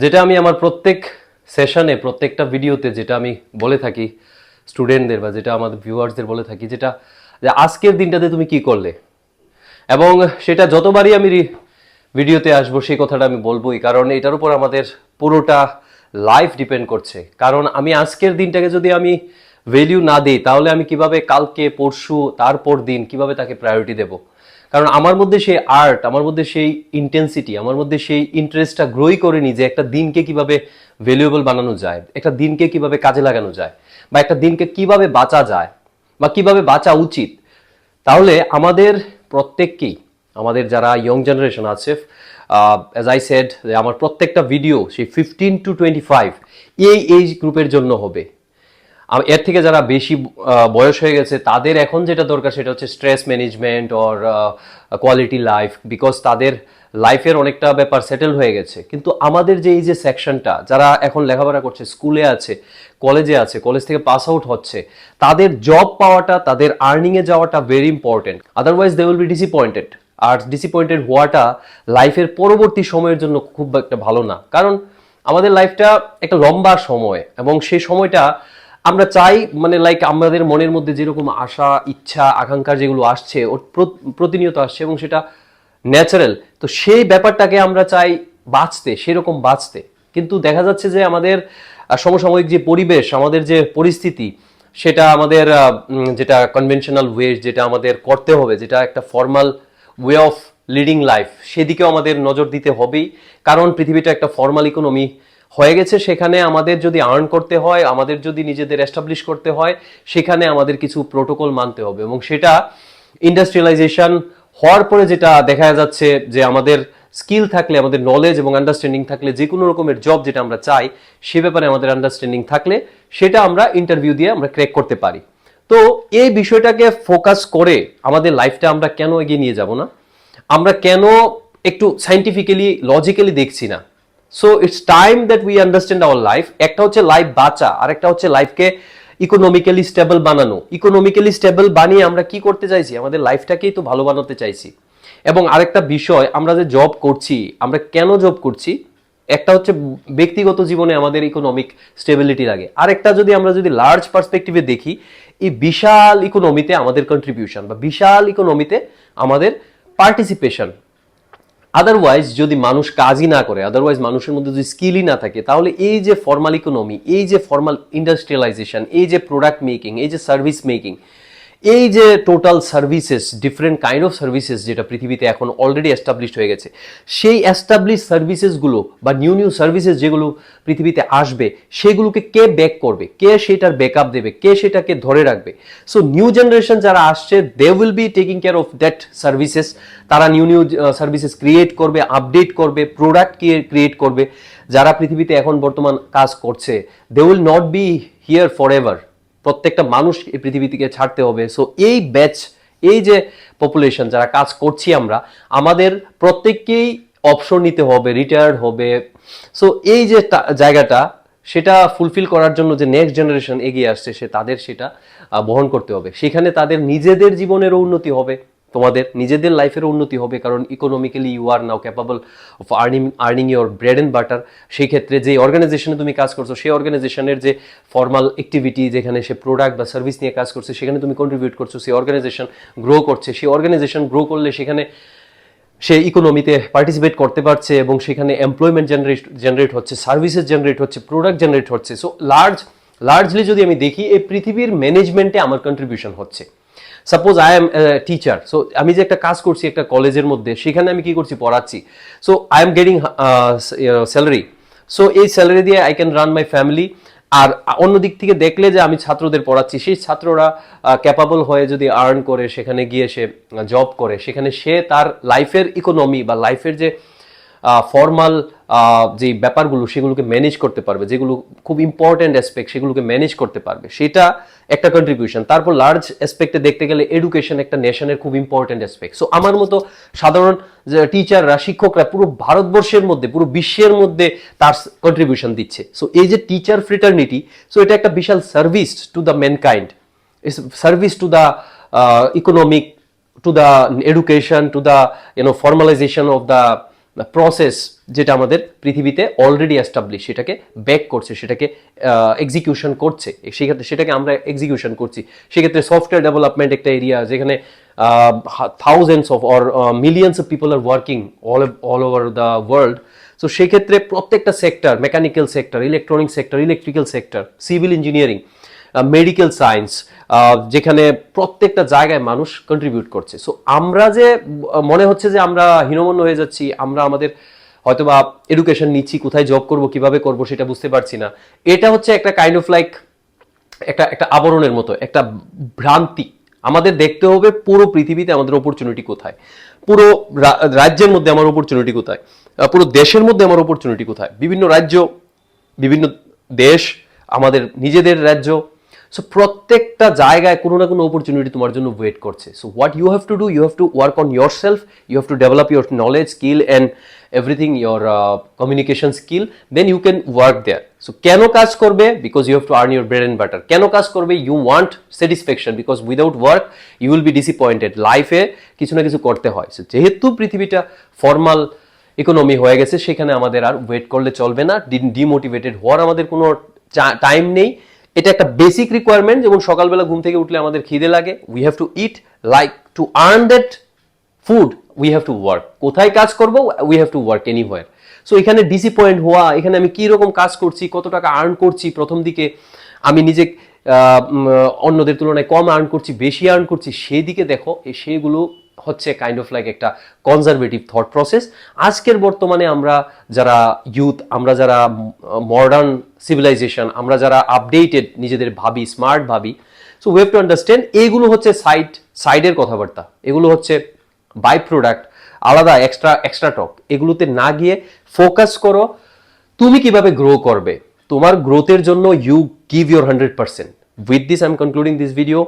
যেটা আমি আমার প্রত্যেক সেশনে প্রত্যেকটা ভিডিওতে যেটা আমি বলে থাকি স্টুডেন্টদের বা যেটা আমাদের ভিউয়ার্সদের বলে থাকি যেটা যে আজকের দিনটাতে তুমি কি করলে, এবং সেটা যতবারই আমি ভিডিওতে আসবো সেই কথাটা আমি বলবোই, কারণ এটার উপর আমাদের পুরোটা লাইফ ডিপেন্ড করছে। কারণ আমি আজকের দিনটাকে যদি আমি ভ্যালিউ না দিই তাহলে আমি কিভাবে কালকে পরশু তারপর দিন কিভাবে তাকে প্রায়োরিটি দেব। কারণ আমার মধ্যে সেই আর্ট, আমার মধ্যে সেই ইন্টেন্সিটি, আমার মধ্যে সেই ইন্টারেস্টটা গ্রোই করেনি যে একটা দিনকে কিভাবে ভ্যালুয়েবল বানানো যায়, একটা দিনকে কিভাবে কাজে লাগানো যায়, বা একটা দিনকে কিভাবে বাঁচা যায় বা কিভাবে বাঁচা উচিত। তাহলে আমাদের প্রত্যেককেই, আমাদের যারা ইয়ং জেনারেশন আছে, অ্যাজ আই সেড, আমার প্রত্যেকটা ভিডিও সেই 15 to 25 এই এজ গ্রুপের জন্য হবে। এর থেকে যারা বেশি বয়স হয়ে গেছে তাদের এখন যেটা দরকার সেটা হচ্ছে stress management or quality life, because তাদের লাইফের অনেকটা ব্যাপার সেটেল হয়ে গেছে। কিন্তু আমাদের যে এই যে সেকশনটা যারা এখন লেখাপড়া করছে, স্কুলে আছে, কলেজে আছে, কলেজ থেকে পাস আউট হচ্ছে, তাদের জব পাওয়াটা, তাদের আর্নিংয়ে যাওয়াটা very important, otherwise they will be disappointed. আর ডিসঅ্যাপয়েন্টেড হওয়াটা লাইফের পরবর্তী সময়ের জন্য খুব একটা ভালো না, কারণ আমাদের লাইফটা একটা লম্বা সময় এবং সেই সময়টা আমরা চাই, মানে লাইক আমাদের মনের মধ্যে যেরকম আশা, ইচ্ছা, আকাঙ্ক্ষা যেগুলো আসছে ওর প্রতিনিয়ত আসছে এবং সেটা ন্যাচারাল, তো সেই ব্যাপারটাকে আমরা চাই বাঁচতে, সেরকম বাঁচতে। কিন্তু দেখা যাচ্ছে যে আমাদের সমসাময়িক যে পরিবেশ, আমাদের যে পরিস্থিতি, সেটা আমাদের যেটা কনভেনশনাল ওয়ে, যেটা আমাদের করতে হবে, যেটা একটা formal way of leading life, সেদিকেও আমাদের নজর দিতে হবেই। কারণ পৃথিবীটা একটা ফর্মাল ইকোনমি হয়ে গেছে, সেখানে আমাদের যদি আর্ন করতে হয়, আমাদের যদি নিজেদের এস্টাবলিশ করতে হয়, সেখানে আমাদের কিছু প্রোটোকল মানতে হবে। এবং সেটা ইন্ডাস্ট্রিয়ালাইজেশন হওয়ার পরে যেটা দেখা যাচ্ছে যে আমাদের স্কিল থাকলে, আমাদের নলেজ এবং আন্ডারস্ট্যান্ডিং থাকলে, যে কোনো রকমের জব যেটা আমরা চাই সে ব্যাপারে আমাদের আন্ডারস্ট্যান্ডিং থাকলে সেটা আমরা ইন্টারভিউ দিয়ে আমরা ক্র্যাক করতে পারি। তো এই বিষয়টাকে ফোকাস করে আমাদের লাইফটা আমরা কেন এগিয়ে নিয়ে যাব না, আমরা কেন একটু সাইন্টিফিক্যালি লজিক্যালি দেখছি না? So it's time that we understand our life. একটা হচ্ছে লাইফ বাঁচা, আর একটা হচ্ছে লাইফকে ইকোনমিক্যালি স্টেবল বানানো। ইকোনমিক্যালি স্টেবল বানিয়ে আমরা কি করতে চাইছি? আমাদের লাইফটাকেই তো ভালো বানাতে চাইছি। এবং আরেকটা বিষয়, আমরা যে জব করছি, আমরা কেন জব করছি? একটা হচ্ছে ব্যক্তিগত জীবনে আমাদের ইকোনমিক স্টেবিলিটি লাগে, আরেকটা যদি আমরা যদি লার্জ পার্সপেক্টিভে দেখি, এই বিশাল ইকোনমিতে আমাদের কন্ট্রিবিউশন বা বিশাল ইকোনমিতে আমাদের পার্টিসিপেশন। আদারওয়াইজ যদি মানুষ কাজই না করে, আদারওয়াইজ মানুষের মধ্যে যদি স্কিলই না থাকে, তাহলে এই যে ফর্মাল ইকোনমি, এই যে ফর্মাল ইন্ডাস্ট্রিয়ালাইজেশন, এই যে প্রোডাক্ট মেকিং, এই যে সার্ভিস মেকিং, এই যে total services, different kind of services যেটা পৃথিবীতে এখন অলরেডি এস্টাবলিশড হয়ে গেছে, সেই এস্টাবলিশ সার্ভিসেসগুলো বা নিউ নিউ সার্ভিসেস যেগুলো পৃথিবীতে আসবে, সেগুলোকে কে ব্যাক করবে, কে সেটার ব্যাকআপ দেবে, কে সেটাকে ধরে রাখবে? সো নিউ জেনারেশন যারা আসছে, they will be taking care of that services. তারা নিউ নিউ সার্ভিসেস ক্রিয়েট করবে, আপডেট করবে, প্রোডাক্ট ক্রিয়েট করবে। যারা পৃথিবীতে এখন বর্তমান কাজ করছে, they will not be here forever. প্রত্যেকটা মানুষ এই পৃথিবী থেকে ছাড়তে হবে। সো এই ব্যাচ, এই যে পপুলেশন যারা কাজ করছি আমরা, আমাদের প্রত্যেককেই অবসর নিতে হবে, রিটায়ার্ড হবে। সো এই যে জায়গাটা, সেটা ফুলফিল করার জন্য যে নেক্সট জেনারেশন এগিয়ে আসছে, সে তাদের সেটা বহন করতে হবে। সেখানে তাদের নিজেদের জীবনেরও উন্নতি হবে, তোমাদের নিজেদের লাইফেরও উন্নতি হবে, কারণ economically you are now capable of earning your bread and butter. সেই ক্ষেত্রে যে অর্গানাইজেশনে তুমি কাজ করছো, সেই অর্গানাইজেশনের যে ফর্মাল অ্যাক্টিভিটি, যেখানে সে প্রোডাক্ট বা সার্ভিস নিয়ে কাজ করছে, সেখানে তুমি কন্ট্রিবিউট করছো, সেই অর্গানাইজেশন গ্রো করছে। সেই অর্গানাইজেশন গ্রো করলে সেখানে সে ইকোনমিতে পার্টিসিপেট করতে পারছে এবং সেখানে এমপ্লয়মেন্ট জেনারেট হচ্ছে, সার্ভিসেস জেনারেট হচ্ছে, প্রোডাক্ট জেনারেট হচ্ছে। সো লার্জলি যদি আমি দেখি, এই পৃথিবীর ম্যানেজমেন্টে আমার কন্ট্রিবিউশন হচ্ছে। Suppose I am teacher, so আমি যে একটা কাজ করছি একটা কলেজের মধ্যে, সেখানে আমি কি করছি? পড়াচ্ছি। So I am getting salary. So এই স্যালারি দিয়ে I can run my family. আর অন্য দিক থেকে দেখলে যে আমি ছাত্রদের পড়াচ্ছি, সেই ছাত্ররা ক্যাপাবল হয়ে যদি আর্ন করে, সেখানে গিয়ে সে জব করে, সেখানে সে তার লাইফের ইকোনমি বা লাইফের যে ফর্মাল যে ব্যাপারগুলো, সেগুলোকে ম্যানেজ করতে পারবে, যেগুলো খুব ইম্পর্টেন্ট অ্যাসপেক্ট, সেগুলোকে ম্যানেজ করতে পারবে, সেটা একটা কন্ট্রিবিউশন। তারপর লার্জ অ্যাসপেক্টে দেখতে গেলে এডুকেশন একটা নেশনের খুব ইম্পর্টেন্ট অ্যাসপেক্ট। সো আমার মতো সাধারণ টিচাররা, শিক্ষকরা পুরো ভারতবর্ষের মধ্যে, পুরো বিশ্বের মধ্যে তার কন্ট্রিবিউশন দিচ্ছে। সো এই যে টিচার ফ্রেটার্নিটি, সো এটা একটা বিশাল service to the mankind, service to the economic, to the education, to the formalization of the process যেটা আমাদের পৃথিবীতে অলরেডি এস্টাবলিশ, সেটাকে ব্যাক করছে, সেটাকে এক্সিকিউশন করছে, সেক্ষেত্রে সেটাকে আমরা এক্সিকিউশন করছি। সেক্ষেত্রে সফটওয়্যার ডেভেলপমেন্ট একটা এরিয়া যেখানে thousands of or millions of people are working all over the world. So সেক্ষেত্রে প্রত্যেকটা sector, mechanical sector, electronic sector, electrical sector, civil engineering, medical science, যেখানে প্রত্যেকটা জায়গায় মানুষ কন্ট্রিবিউট করছে। সো আমরা যে মনে হচ্ছে যে আমরা হীনমন্য হয়ে যাচ্ছি, আমরা আমাদের হয়তোবা এডুকেশন নিচ্ছি, কোথায় জব করব, কিভাবে করব সেটা বুঝতে পারছি না, এটা হচ্ছে একটা কাইন্ড অফ লাইক একটা একটা আবরণের মতো, একটা ভ্রান্তি। আমাদের দেখতে হবে পুরো পৃথিবীতে আমাদের অপরচুনিটি কোথায়, পুরো রাজ্যের মধ্যে আমার অপরচুনিটি কোথায়, পুরো দেশের মধ্যে আমার অপরচুনিটি কোথায়, বিভিন্ন রাজ্য, বিভিন্ন দেশ, আমাদের নিজেদের রাজ্য। সো প্রত্যেকটা জায়গায় কোনো না কোনো অপরচুনিটি তোমার জন্য ওয়েট করছে। So what you have to do, you have to work on yourself, you have to develop your knowledge, skill and everything, your communication skill, then you can work there. So কেন কাজ করবে? Because you have to earn your bread and butter. কেন কাজ করবে? You want satisfaction, because without work you will be disappointed. লাইফে কিছু না কিছু করতে হয়। সো যেহেতু পৃথিবীটা ফর্মাল ইকোনমি হয়ে গেছে, সেখানে আমাদের আর ওয়েট করলে চলবে না, ডিমোটিভেটেড হওয়ার আমাদের কোনো টাইম নেই। এটা একটা বেসিক রিকোয়ারমেন্ট। যেমন সকালবেলা ঘুম থেকে উঠলে আমাদের খিদে লাগে, we have to it, like to earn that food we have to work. কোথায় কাজ করব? We have to work anywhere. So এখানে ডিসঅ্যাপয়েন্ট হওয়া, এখানে আমি কি রকম কাজ করছি, কত টাকা আর্ন করছি, প্রথম দিকে আমি নিজে অন্যদের তুলনায় কম আর্ন করছি, বেশি আর্ন করছি, সেই দিকে দেখো, সেগুলো হচ্ছে কাইন্ড অফ লাইক একটা কনজারভেটিভ থট প্রসেস। আজকের বর্তমানে আমরা যারা ইউথ, আমরা যারা মডার্ন সিভিলাইজেশন, আমরা যারা আপডেটেড নিজেদের ভাবি, স্মার্ট ভাবি, so we have to understand এগুলো হচ্ছে সাইডের কথাবার্তা, এগুলো হচ্ছে বাই প্রোডাক্ট, আলাদা এক্সট্রা টক। এগুলোতে না গিয়ে ফোকাস করো তুমি কিভাবে গ্রো করবে। তোমার গ্রোথের জন্য you give your 100%. With this I am concluding this video.